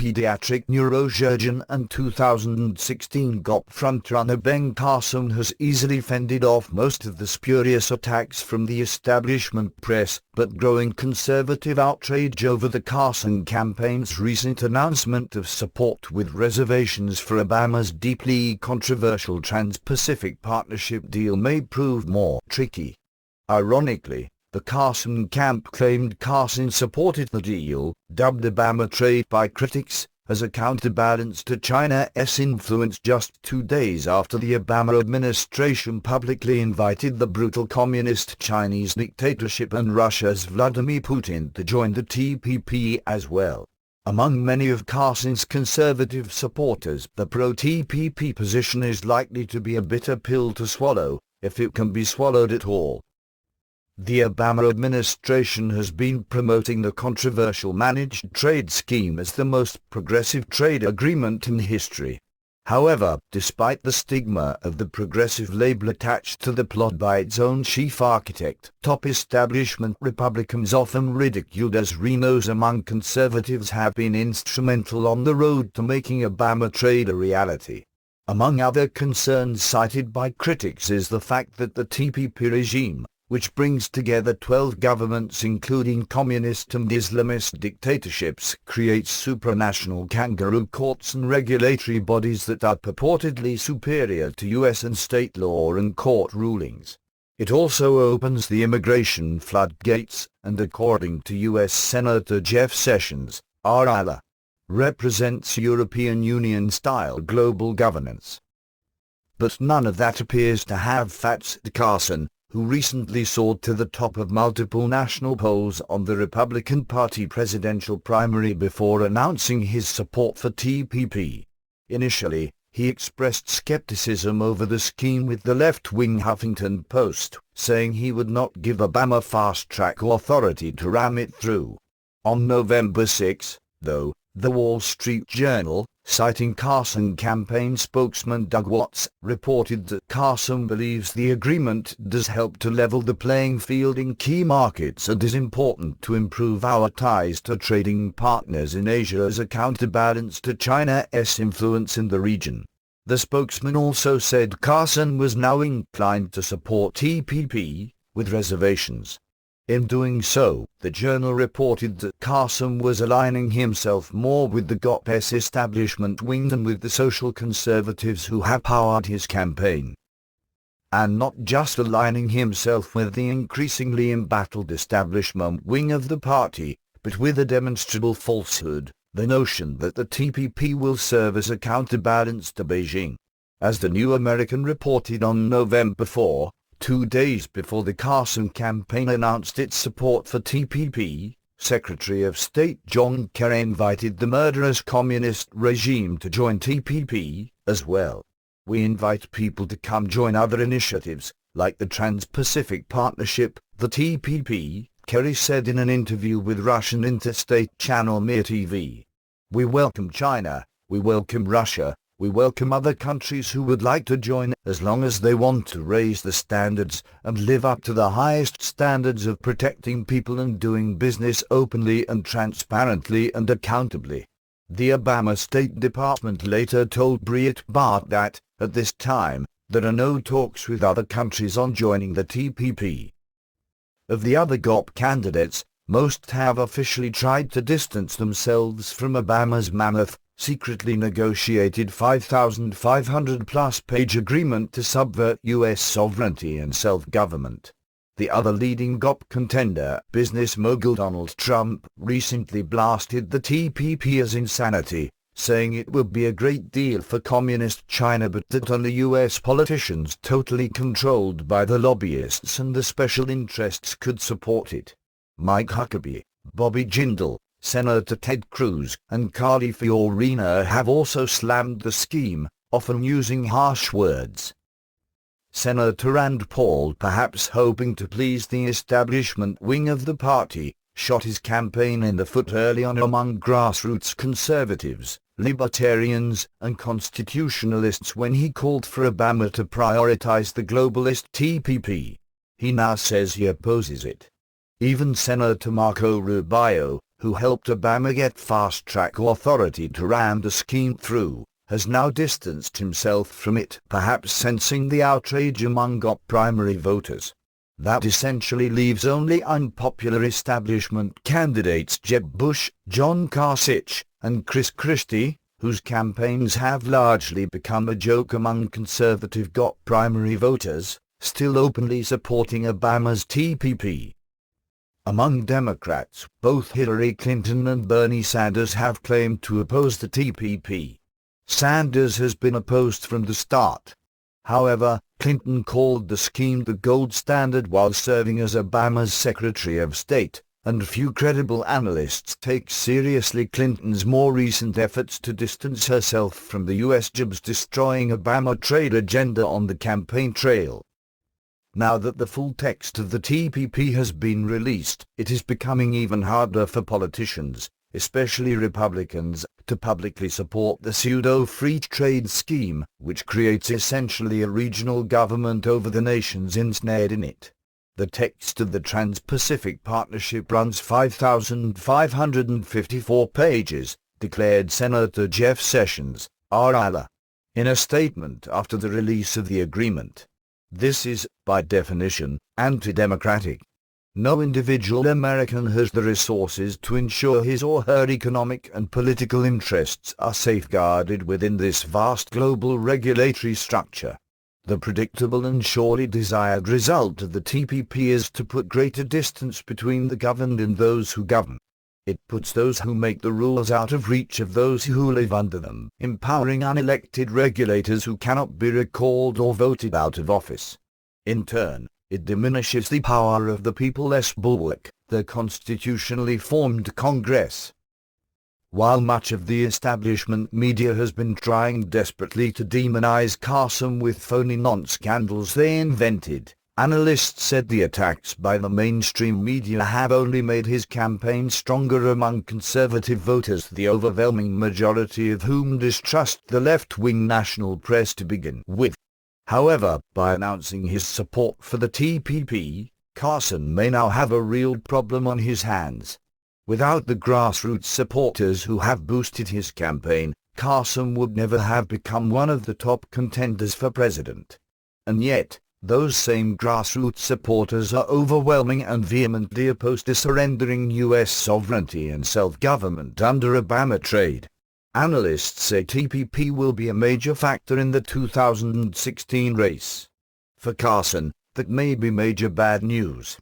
pediatric neurosurgeon and 2016 GOP frontrunner Ben Carson has easily fended off most of the spurious attacks from the establishment press, but growing conservative outrage over the Carson campaign's recent announcement of support with reservations for Obama's deeply controversial Trans-Pacific Partnership deal may prove more tricky. Ironically, the Carson camp claimed Carson supported the deal, dubbed ObamaTrade by critics, as a counterbalance to China's influence just 2 days after the Obama administration publicly invited the brutal communist Chinese dictatorship and Russia's Vladimir Putin to join the TPP as well. Among many of Carson's conservative supporters, the pro-TPP position is likely to be a bitter pill to swallow, if it can be swallowed at all. The Obama administration has been promoting the controversial managed trade scheme as the most progressive trade agreement in history. However, despite the stigma of the progressive label attached to the plot by its own chief architect, top establishment Republicans, often ridiculed as RINOs among conservatives, have been instrumental on the road to making ObamaTrade a reality. Among other concerns cited by critics is the fact that the TPP regime, which brings together 12 governments including communist and Islamist dictatorships, creates supranational kangaroo courts and regulatory bodies that are purportedly superior to U.S. and state law and court rulings. It also opens the immigration floodgates, and according to U.S. Senator Jeff Sessions, RINO represents European Union-style global governance. But none of that appears to have fatigued Carson, who recently soared to the top of multiple national polls on the Republican Party presidential primary before announcing his support for TPP. Initially, he expressed skepticism over the scheme with the left-wing Huffington Post, saying he would not give Obama fast-track authority to ram it through. On November 6, though, The Wall Street Journal, citing Carson campaign spokesman Doug Watts, reported that Carson believes the agreement does help to level the playing field in key markets and is important to improve our ties to trading partners in Asia as a counterbalance to China's influence in the region. The spokesman also said Carson was now inclined to support TPP, with reservations. In doing so, the journal reported that Carson was aligning himself more with the GOP's establishment wing than with the social conservatives who have powered his campaign. And not just aligning himself with the increasingly embattled establishment wing of the party, but with a demonstrable falsehood, the notion that the TPP will serve as a counterbalance to Beijing. As the New American reported on November 4, 2 days before the Carson campaign announced its support for TPP, Secretary of State John Kerry invited the murderous communist regime to join TPP as well. We invite people to come join other initiatives, like the Trans-Pacific Partnership, the TPP, Kerry said in an interview with Russian interstate channel Mir TV. We welcome China, we welcome Russia, we welcome other countries who would like to join, as long as they want to raise the standards and live up to the highest standards of protecting people and doing business openly and transparently and accountably. The Obama State Department later told Breitbart that, at this time, there are no talks with other countries on joining the TPP. Of the other GOP candidates, most have officially tried to distance themselves from Obama's mammoth, secretly negotiated 5,500-plus page agreement to subvert U.S. sovereignty and self-government. The other leading GOP contender, business mogul Donald Trump, recently blasted the TPP as insanity, saying it would be a great deal for communist China but that only U.S. politicians totally controlled by the lobbyists and the special interests could support it. Mike Huckabee, Bobby Jindal, Senator Ted Cruz, and Carly Fiorina have also slammed the scheme, often using harsh words. Senator Rand Paul, perhaps hoping to please the establishment wing of the party, shot his campaign in the foot early on among grassroots conservatives, libertarians, and constitutionalists when he called for Obama to prioritize the globalist TPP. He now says he opposes it. Even Senator Marco Rubio, who helped Obama get fast-track authority to ram the scheme through, has now distanced himself from it, perhaps sensing the outrage among GOP primary voters. That essentially leaves only unpopular establishment candidates Jeb Bush, John Kasich, and Chris Christie, whose campaigns have largely become a joke among conservative GOP primary voters, still openly supporting Obama's TPP. Among Democrats, both Hillary Clinton and Bernie Sanders have claimed to oppose the TPP. Sanders has been opposed from the start. However, Clinton called the scheme the gold standard while serving as Obama's Secretary of State, and few credible analysts take seriously Clinton's more recent efforts to distance herself from the U.S. jobs-destroying ObamaTrade agenda on the campaign trail. Now that the full text of the TPP has been released, it is becoming even harder for politicians, especially Republicans, to publicly support the pseudo-free trade scheme, which creates essentially a regional government over the nations ensnared in it. The text of the Trans-Pacific Partnership runs 5,554 pages, declared Senator Jeff Sessions, RINO, in a statement after the release of the agreement. This is, by definition, anti-democratic. No individual American has the resources to ensure his or her economic and political interests are safeguarded within this vast global regulatory structure. The predictable and surely desired result of the TPP is to put greater distance between the governed and those who govern. It puts those who make the rules out of reach of those who live under them, empowering unelected regulators who cannot be recalled or voted out of office. In turn, it diminishes the power of the people's bulwark, the constitutionally formed Congress. While much of the establishment media has been trying desperately to demonize Carson with phony non-scandals they invented, analysts said the attacks by the mainstream media have only made his campaign stronger among conservative voters, the overwhelming majority of whom distrust the left-wing national press to begin with. However, by announcing his support for the TPP, Carson may now have a real problem on his hands. Without the grassroots supporters who have boosted his campaign, Carson would never have become one of the top contenders for president. And yet, those same grassroots supporters are overwhelming and vehemently opposed to surrendering U.S. sovereignty and self-government under ObamaTrade. Analysts say TPP will be a major factor in the 2016 race. For Carson, that may be major bad news.